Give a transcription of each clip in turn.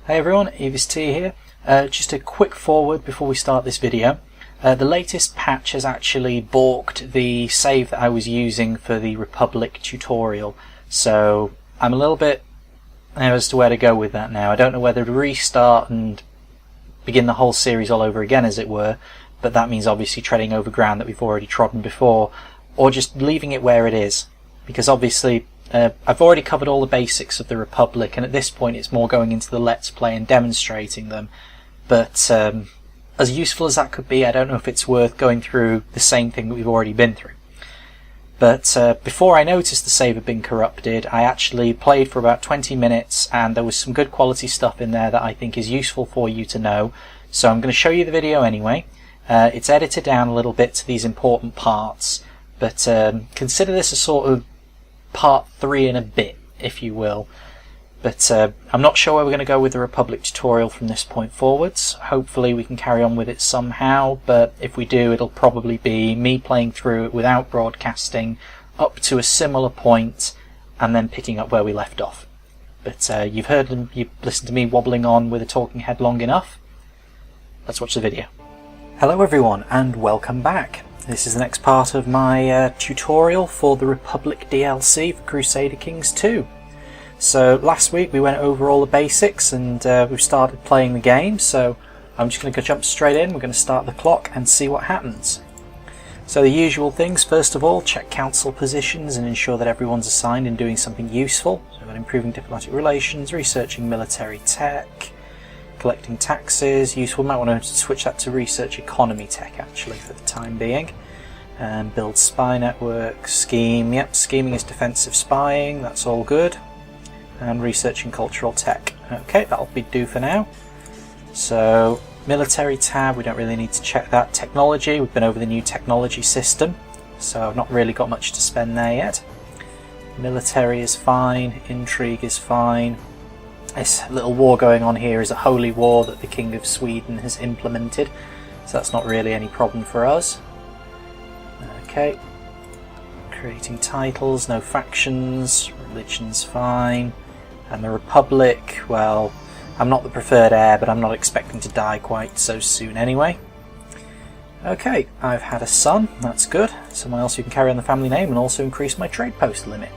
Hey everyone, Evis T here. Just a quick forward before we start this video. The latest patch has actually balked the save that I was using for the Republic tutorial, so I'm a little bit as to where to go with that now. I don't know whether to restart and begin the whole series all over again, as it were, but that means obviously treading over ground that we've already trodden before, or just leaving it where it is, because obviously I've already covered all the basics of the Republic, and at this point it's more going into the Let's Play and demonstrating them. But as useful as that could be, I don't know if it's worth going through the same thing that we've already been through. But before I noticed the save had been corrupted, I actually played for about 20 minutes, and there was some good quality stuff in there that I think is useful for you to know. So I'm going to show you the video anyway. It's edited down a little bit to these important parts, but consider this a sort of part 3 and a bit, if you will. But I'm not sure where we're going to go with the Republic tutorial from this point forwards. Hopefully we can carry on with it somehow, but if we do, it'll probably be me playing through it without broadcasting up to a similar point and then picking up where we left off. But you've listened to me wobbling on with a talking head long enough. Let's watch the video. Hello everyone, and welcome back. This is the next part of my tutorial for the Republic DLC for Crusader Kings 2. So last week we went over all the basics and we've started playing the game, so I'm just going to jump straight in. We're going to start the clock and see what happens. So the usual things: first of all, check council positions and ensure that everyone's assigned and doing something useful. So we've got improving diplomatic relations, researching military tech, collecting taxes. Useful. Might want to switch that to research economy tech actually for the time being. And build spy network, scheme. Yep, scheming is defensive spying. That's all good. And researching cultural tech. Okay, that'll be do for now. So military tab, we don't really need to check that. Technology, we've been over the new technology system, so I've not really got much to spend there yet. Military is fine. Intrigue is fine. This little war going on here is a holy war that the King of Sweden has implemented, so that's not really any problem for us. Okay, creating titles, no factions, religion's fine, and the Republic, well, I'm not the preferred heir, but I'm not expecting to die quite so soon anyway. Okay, I've had a son, that's good, someone else who can carry on the family name and also increase my trade post limit.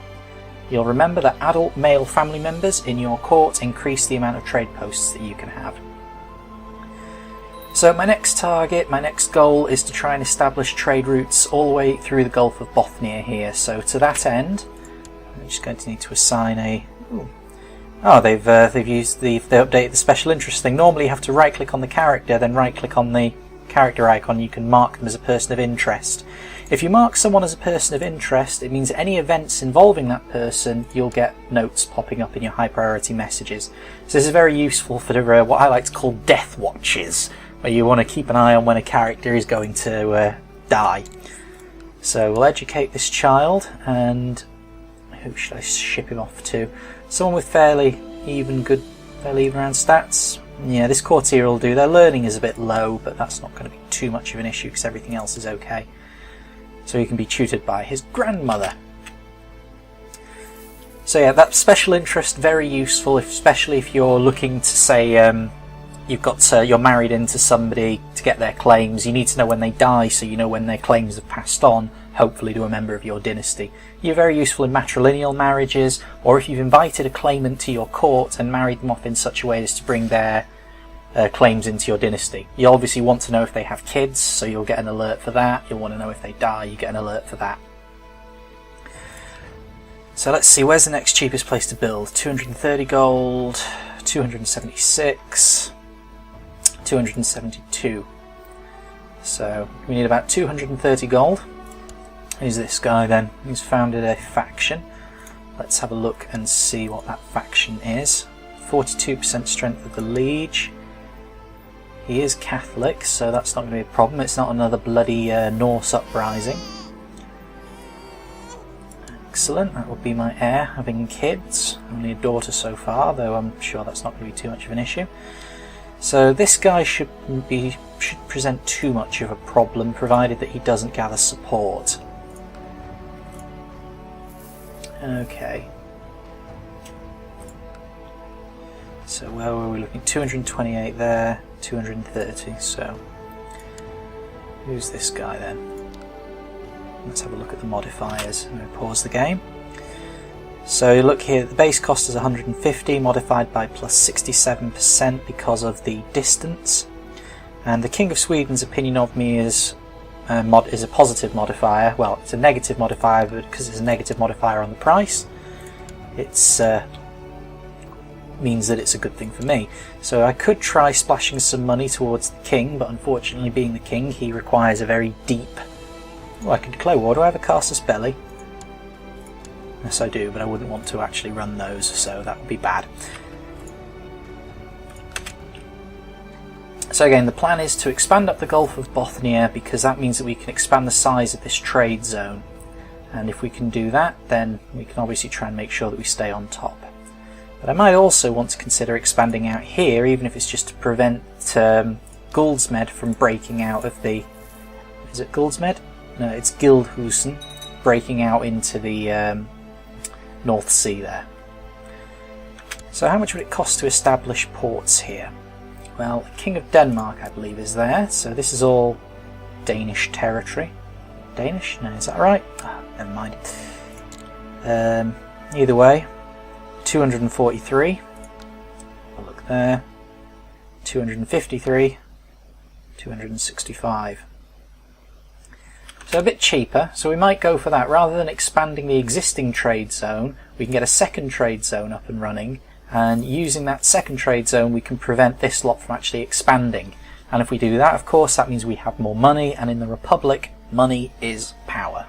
You'll remember that adult male family members in your court increase the amount of trade posts that you can have. So my next target, my next goal is to try and establish trade routes all the way through the Gulf of Bothnia here. So to that end, I'm just going to need to assign a... Oh, they've updated the special interest thing. Normally you have to right click on the character, then right click on the character icon. You can mark them as a person of interest. If you mark someone as a person of interest, it means any events involving that person, you'll get notes popping up in your high priority messages. So this is very useful for what I like to call death watches, where you want to keep an eye on when a character is going to die. So we'll educate this child, and who should I ship him off to? Someone with fairly even round stats. Yeah, this courtier will do. Their learning is a bit low, but that's not going to be too much of an issue because everything else is okay. So he can be tutored by his grandmother. So yeah, that special interest, very useful, especially if you're looking to say you're married into somebody to get their claims. You need to know when they die, so you know when their claims have passed on, hopefully to a member of your dynasty. You're very useful in matrilineal marriages, or if you've invited a claimant to your court and married them off in such a way as to bring their claims into your dynasty. You obviously want to know if they have kids, so you'll get an alert for that. You'll want to know if they die, you get an alert for that. So let's see, where's the next cheapest place to build? 230 gold, 276, 272. So we need about 230 gold. Who's this guy then? He's founded a faction. Let's have a look and see what that faction is. 42% strength of the liege. He is Catholic, so that's not going to be a problem. It's not another bloody Norse uprising. Excellent, that will be my heir, having kids. Only a daughter so far, though I'm sure that's not going to be too much of an issue. So this guy shouldn't present too much of a problem, provided that he doesn't gather support. So where were we looking? 228 there, 230. So who's this guy then? Let's have a look at the modifiers. I'm going to pause the game. So you look here, the base cost is 150, modified by plus 67% because of the distance. And the King of Sweden's opinion of me is a positive modifier. Well, it's a negative modifier, but because it's a negative modifier on the price, it's means that it's a good thing for me. So I could try splashing some money towards the king, but unfortunately, being the king, he requires a very deep... Oh, I can declare war. Do I have a casus belli? Yes, I do, but I wouldn't want to actually run those, so that would be bad. So again, the plan is to expand up the Gulf of Bothnia, because that means that we can expand the size of this trade zone. And if we can do that, then we can obviously try and make sure that we stay on top. But I might also want to consider expanding out here, even if it's just to prevent Guldsmed from breaking out of the... Is it Guldsmed? No, it's Gildhusen, breaking out into the North Sea there. So how much would it cost to establish ports here? Well, the King of Denmark, I believe, is there, so this is all Danish territory. Danish? No, is that right? Oh, never mind. Either way, 243. I'll look there. 253. 265. So a bit cheaper, so we might go for that. Rather than expanding the existing trade zone, we can get a second trade zone up and running, and using that second trade zone we can prevent this lot from actually expanding. And if we do that, of course, that means we have more money, and in the Republic, money is power.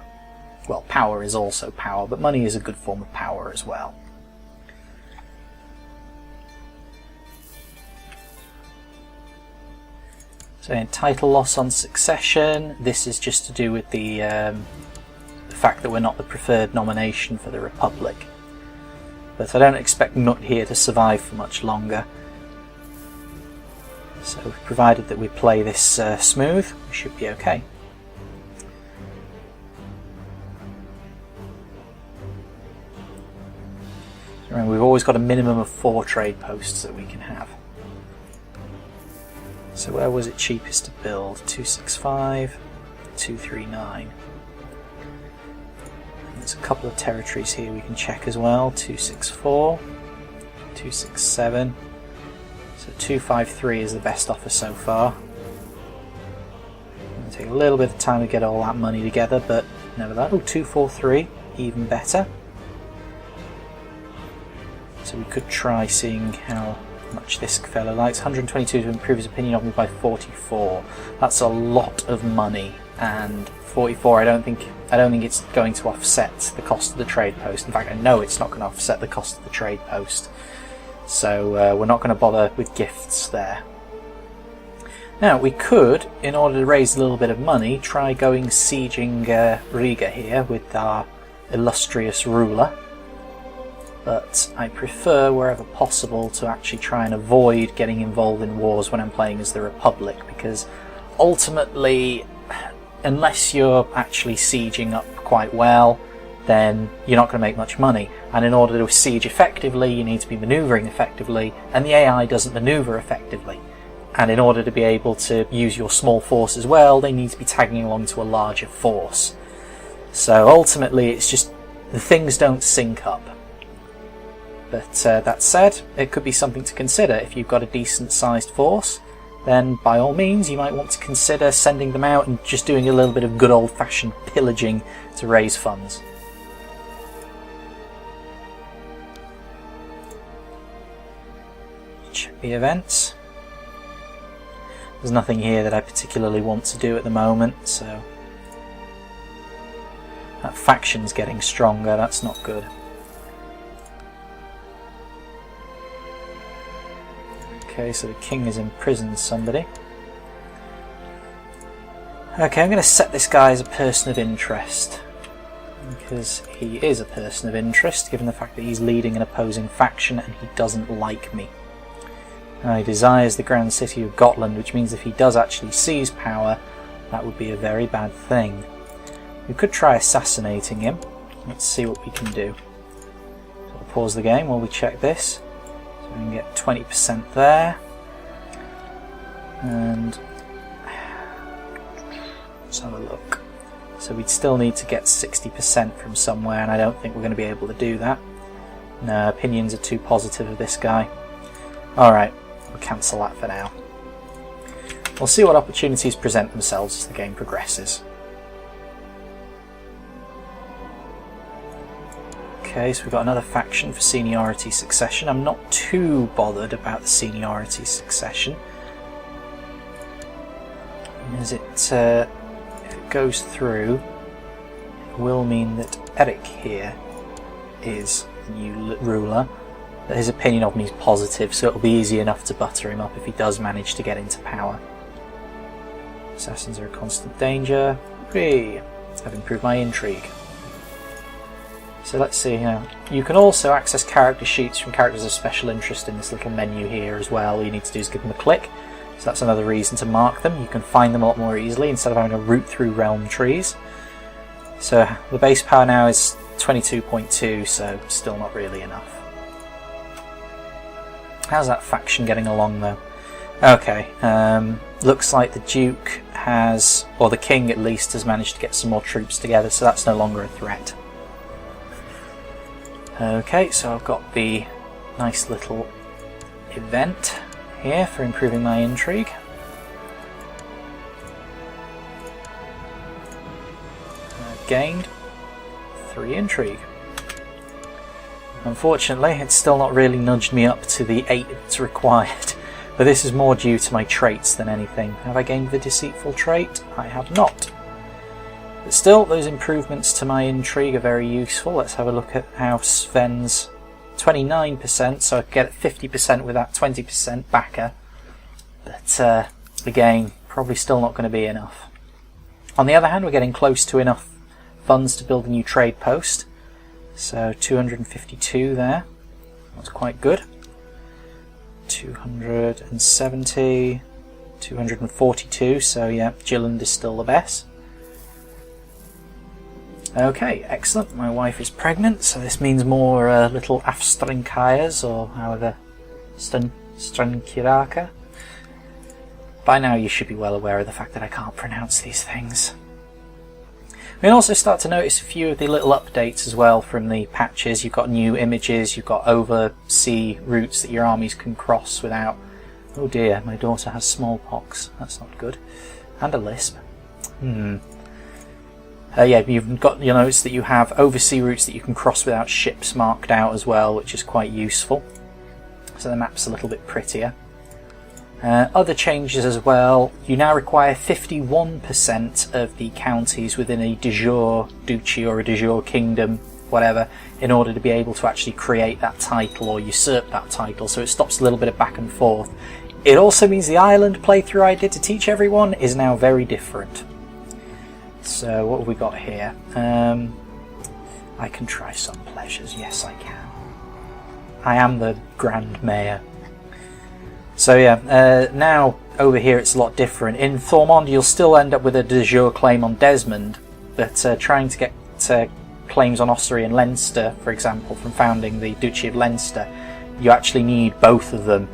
Well, power is also power, but money is a good form of power as well. So in title loss on succession, this is just to do with the fact that we're not the preferred nomination for the Republic. But I don't expect Nut here to survive for much longer. So provided that we play this smooth, we should be okay. Remember, we've always got a minimum of 4 trade posts that we can have. So where was it cheapest to build? 265, 239. There's a couple of territories here we can check as well. 264, 267. So 253 is the best offer so far. It'll take a little bit of time to get all that money together, but nevertheless. Oh, 243, even better. So we could try seeing how much this fellow likes. 122 to improve his opinion of me by 44. That's a lot of money, and 44 I don't think it's going to offset the cost of the trade post. In fact, I know it's not going to offset the cost of the trade post. So we're not going to bother with gifts there. Now we could, in order to raise a little bit of money, try going sieging Riga here with our illustrious ruler. But I prefer, wherever possible, to actually try and avoid getting involved in wars when I'm playing as the Republic, because ultimately, unless you're actually sieging up quite well, then you're not going to make much money. And in order to siege effectively, you need to be manoeuvring effectively, and the AI doesn't manoeuvre effectively. And in order to be able to use your small force as well, they need to be tagging along to a larger force. So ultimately, it's just the things don't sync up. But that said, it could be something to consider. If you've got a decent sized force, then by all means you might want to consider sending them out and just doing a little bit of good old fashioned pillaging to raise funds. Check the events. There's nothing here that I particularly want to do at the moment, so that faction's getting stronger, that's not good. Okay, so the king has imprisoned somebody. Okay, I'm going to set this guy as a person of interest, because he is a person of interest, given the fact that he's leading an opposing faction and he doesn't like me. Now, he desires the Grand City of Gotland, which means if he does actually seize power, that would be a very bad thing. We could try assassinating him. Let's see what we can do. So I'll pause the game while we check this. So we can get 20% there. And let's have a look. So we'd still need to get 60% from somewhere, and I don't think we're going to be able to do that. No, opinions are too positive of this guy. Alright, we'll cancel that for now. We'll see what opportunities present themselves as the game progresses. Okay, so we've got another faction for seniority succession. I'm not too bothered about the seniority succession. As it, if it goes through, it will mean that Eric here is the new ruler. But his opinion of me is positive, so it'll be easy enough to butter him up if he does manage to get into power. Assassins are a constant danger. Whee! I've improved my intrigue. So let's see here. You can also access character sheets from characters of special interest in this little menu here as well. All you need to do is give them a click. So that's another reason to mark them. You can find them a lot more easily instead of having to root through realm trees. So the base power now is 22.2, so still not really enough. How's that faction getting along though? Okay, looks like the Duke has, or the King at least, has managed to get some more troops together, so that's no longer a threat. Okay, so I've got the nice little event here for improving my intrigue. I've gained 3 intrigue. Unfortunately, it's still not really nudged me up to the 8 it's required, but this is more due to my traits than anything. Have I gained the deceitful trait? I have not. But still, those improvements to my intrigue are very useful. Let's have a look at how Sven's 29%, so I get 50% with that 20% backer. But again, probably still not going to be enough. On the other hand, we're getting close to enough funds to build a new trade post. So 252 there. That's quite good. 270, 242, so yeah, Gilland is still the best. Okay, excellent. My wife is pregnant, so this means more little Afstrinkayas, or however, Strankiraka. By now you should be well aware of the fact that I can't pronounce these things. We can also start to notice a few of the little updates as well from the patches. You've got new images, you've got oversea routes that your armies can cross without... Oh dear, my daughter has smallpox. That's not good. And a lisp. Yeah, you'll notice that you have oversea routes that you can cross without ships marked out as well, which is quite useful. So the map's a little bit prettier. Other changes as well, you now require 51% of the counties within a de jure duchy or a de jure kingdom, whatever, in order to be able to actually create that title or usurp that title, so it stops a little bit of back and forth. It also means the Ireland playthrough I did to teach everyone is now very different. So what have we got here? I can try some pleasures, yes I can. I am the Grand Mayor. So yeah, now over here it's a lot different. In Thormond you'll still end up with a de jure claim on Desmond, but trying to get claims on Ossory and Leinster, for example, from founding the Duchy of Leinster, you actually need both of them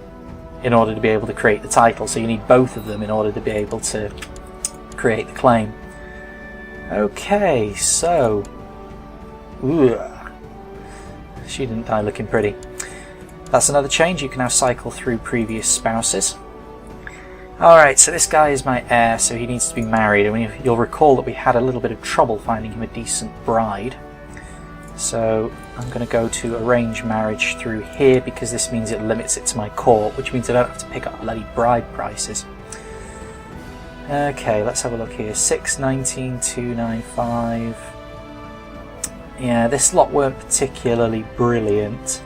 in order to be able to create the title. So you need both of them in order to be able to create the claim. Okay, so... Ooh. She didn't die looking pretty. That's another change, you can now cycle through previous spouses. Alright, so this guy is my heir, so he needs to be married. I mean, you'll recall that we had a little bit of trouble finding him a decent bride. So I'm going to go to arrange marriage through here, because this means it limits it to my court, which means I don't have to pick up bloody bride prices. Okay, let's have a look here. 619,295. Yeah, this lot weren't particularly brilliant.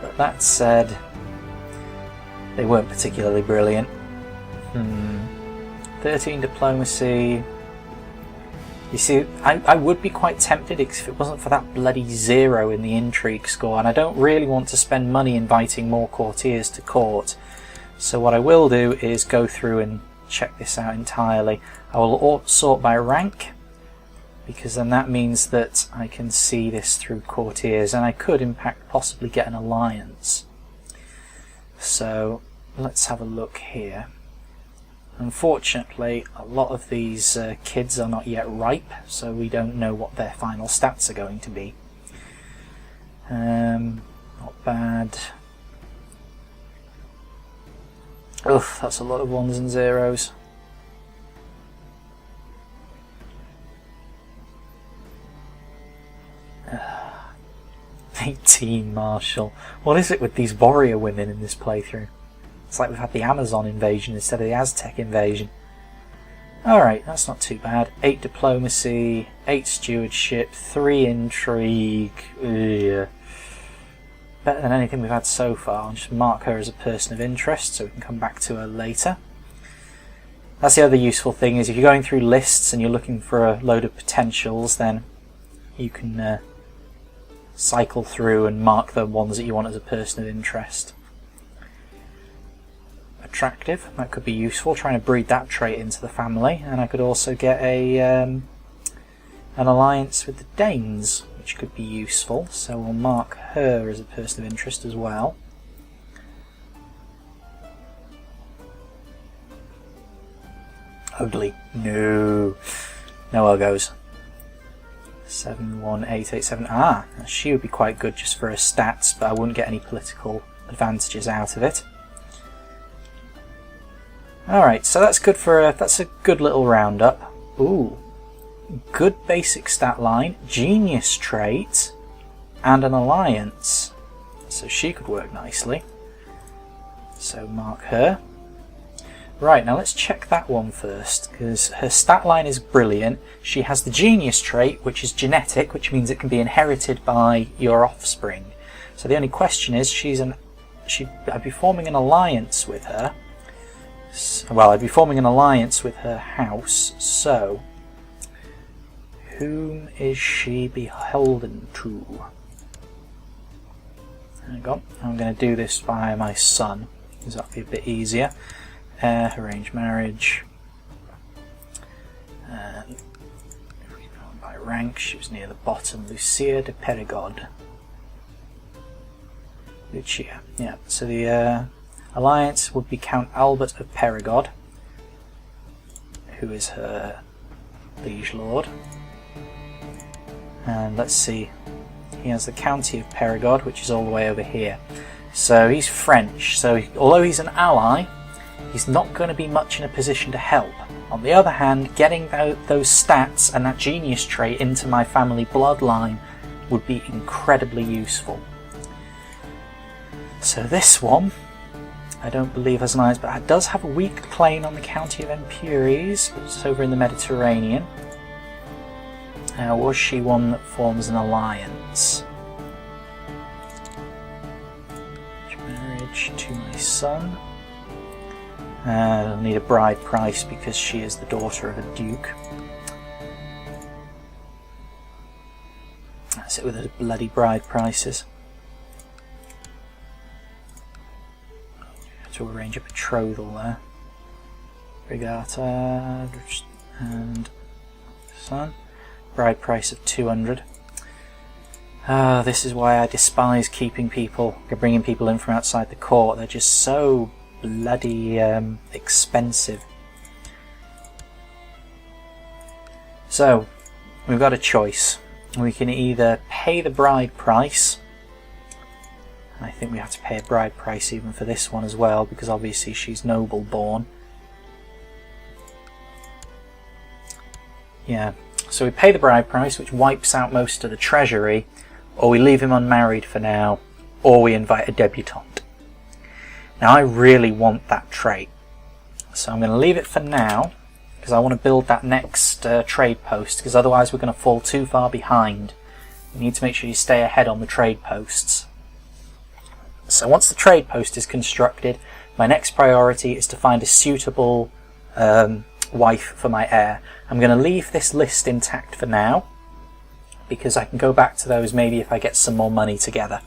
But that said, they weren't particularly brilliant. 13 diplomacy. You see, I would be quite tempted if it wasn't for that bloody 0 in the intrigue score, and I don't really want to spend money inviting more courtiers to court. So what I will do is go through and check this out entirely. I will sort by rank, because then that means that I can see this through courtiers, and I could in fact possibly get an alliance. So let's have a look here. Unfortunately, a lot of these kids are not yet ripe, so we don't know what their final stats are going to be. Not bad. Oof, that's a lot of ones and zeros. Uh, 18 Marshall. What is it with these warrior women in this playthrough? It's like we've had the Amazon invasion instead of the Aztec invasion. Alright, that's not too bad. 8 diplomacy, 8 stewardship, 3 intrigue. Ugh. Better than anything we've had so far. I'll just mark her as a person of interest so we can come back to her later. That's the other useful thing, is if you're going through lists and you're looking for a load of potentials, then you can cycle through and mark the ones that you want as a person of interest. Attractive, that could be useful, trying to breed that trait into the family, and I could also get an alliance with the Danes, which could be useful, so we'll mark her as a person of interest as well. Ugly. No. Nowhere goes. 71887. Ah, she would be quite good just for her stats, but I wouldn't get any political advantages out of it. Alright, so that's good for that's a good little roundup. Ooh. Good basic stat line, genius trait, and an alliance. So she could work nicely. So mark her. Right, now let's check that one first, because her stat line is brilliant. She has the genius trait, which is genetic, which means it can be inherited by your offspring. So the only question is, I'd be forming an alliance with her. Well, I'd be forming an alliance with her house, so whom is she beholden to? Hang on, I'm going to do this by my son, because that'll be a bit easier. Arranged marriage. By rank, she was near the bottom. Lucia de Perigord. Lucia, yeah. So the alliance would be Count Albert of Perigord, who is her liege lord. And let's see, he has the county of Perigord, which is all the way over here. So he's French, so although he's an ally, he's not going to be much in a position to help. On the other hand, getting those stats and that genius trait into my family bloodline would be incredibly useful. So this one, I don't believe has an alliance, but it does have a weak claim on the county of Empúries, but it's over in the Mediterranean. Was she one that forms an alliance? Marriage to my son. I'll need a bride price because she is the daughter of a duke. That's it with the bloody bride prices. To arrange a betrothal there. Brigata and son. Bride price of 200. This is why I despise bringing people in from outside the court. They're just so bloody expensive. So we've got a choice. We can either pay the bride price, and I think we have to pay a bride price even for this one as well, because obviously she's noble born. Yeah, so we pay the bride price, which wipes out most of the treasury, or we leave him unmarried for now, or we invite a debutante. Now I really want that trait, so I'm going to leave it for now, because I want to build that next trade post, because otherwise we're going to fall too far behind. You need to make sure you stay ahead on the trade posts. So once the trade post is constructed, my next priority is to find a suitable wife for my heir. I'm going to leave this list intact for now, because I can go back to those maybe if I get some more money together.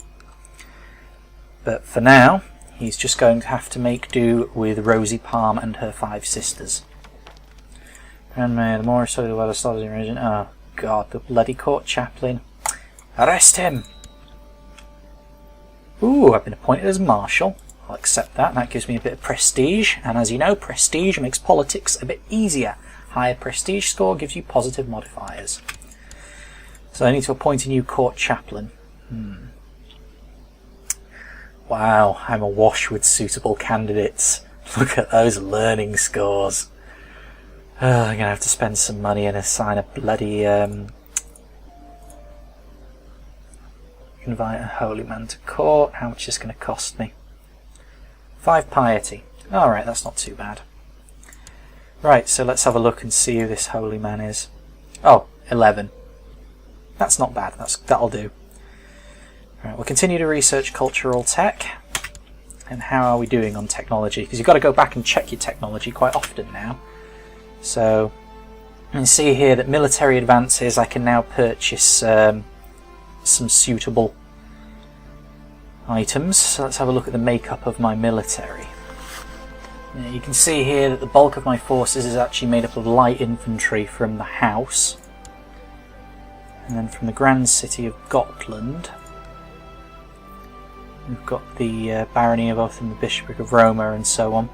But for now, he's just going to have to make do with Rosie Palm and her 5 sisters. Grandmere, the more so the well established in the region. Oh god, the bloody court chaplain. Arrest him! Ooh, I've been appointed as marshal. I'll accept that. That gives me a bit of prestige, and as you know, prestige makes politics a bit easier. Higher prestige score gives you positive modifiers. So I need to appoint a new court chaplain. Wow, I'm awash with suitable candidates. Look at those learning scores. I'm going to have to spend some money and assign a bloody... invite a holy man to court. How much is this going to cost me? 5 piety. Alright, that's not too bad. Right, so let's have a look and see who this holy man is. Oh, 11. That's not bad. That'll do. Right, we'll continue to research cultural tech. And how are we doing on technology? Because you've got to go back and check your technology quite often now. So, you can see here that military advances, I can now purchase some suitable items. So let's have a look at the makeup of my military. Now, you can see here that the bulk of my forces is actually made up of light infantry from the house. And then from the Grand City of Gotland, we've got the Barony of Oath and the Bishopric of Roma and so on.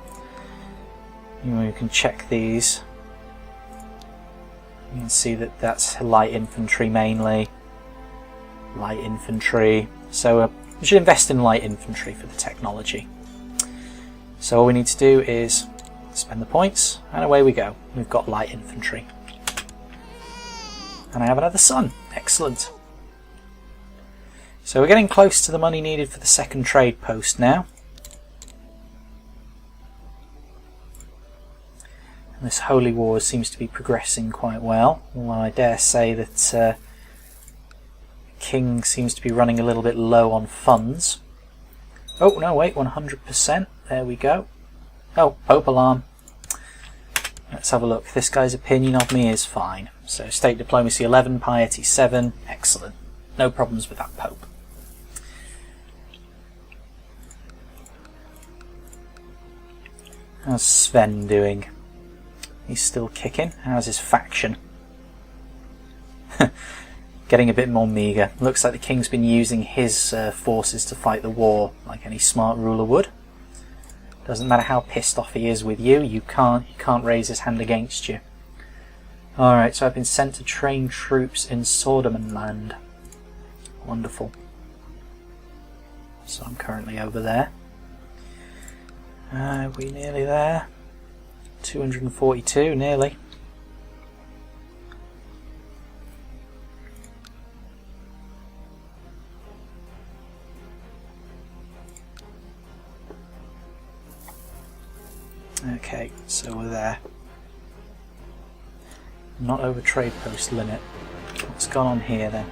And we can check these. You can see that that's light infantry mainly. Light infantry. So we should invest in light infantry for the technology. So all we need to do is spend the points, and away we go. We've got light infantry. And I have another son. Excellent. So we're getting close to the money needed for the second trade post now. And this Holy War seems to be progressing quite well. Although I dare say that King seems to be running a little bit low on funds. Oh, no, wait, 100%. There we go. Oh, Pope alarm. Let's have a look. This guy's opinion of me is fine. So state diplomacy 11, piety 7. Excellent. No problems with that Pope. How's Sven doing? He's still kicking. How's his faction? Getting a bit more meagre. Looks like the king's been using his forces to fight the war, like any smart ruler would. Doesn't matter how pissed off he is with you, he can't raise his hand against you. Alright, so I've been sent to train troops in Sordamanland. Wonderful. So I'm currently over there. Are we nearly there? 242, nearly. Okay, so we're there. Not over trade post limit. What's gone on here then?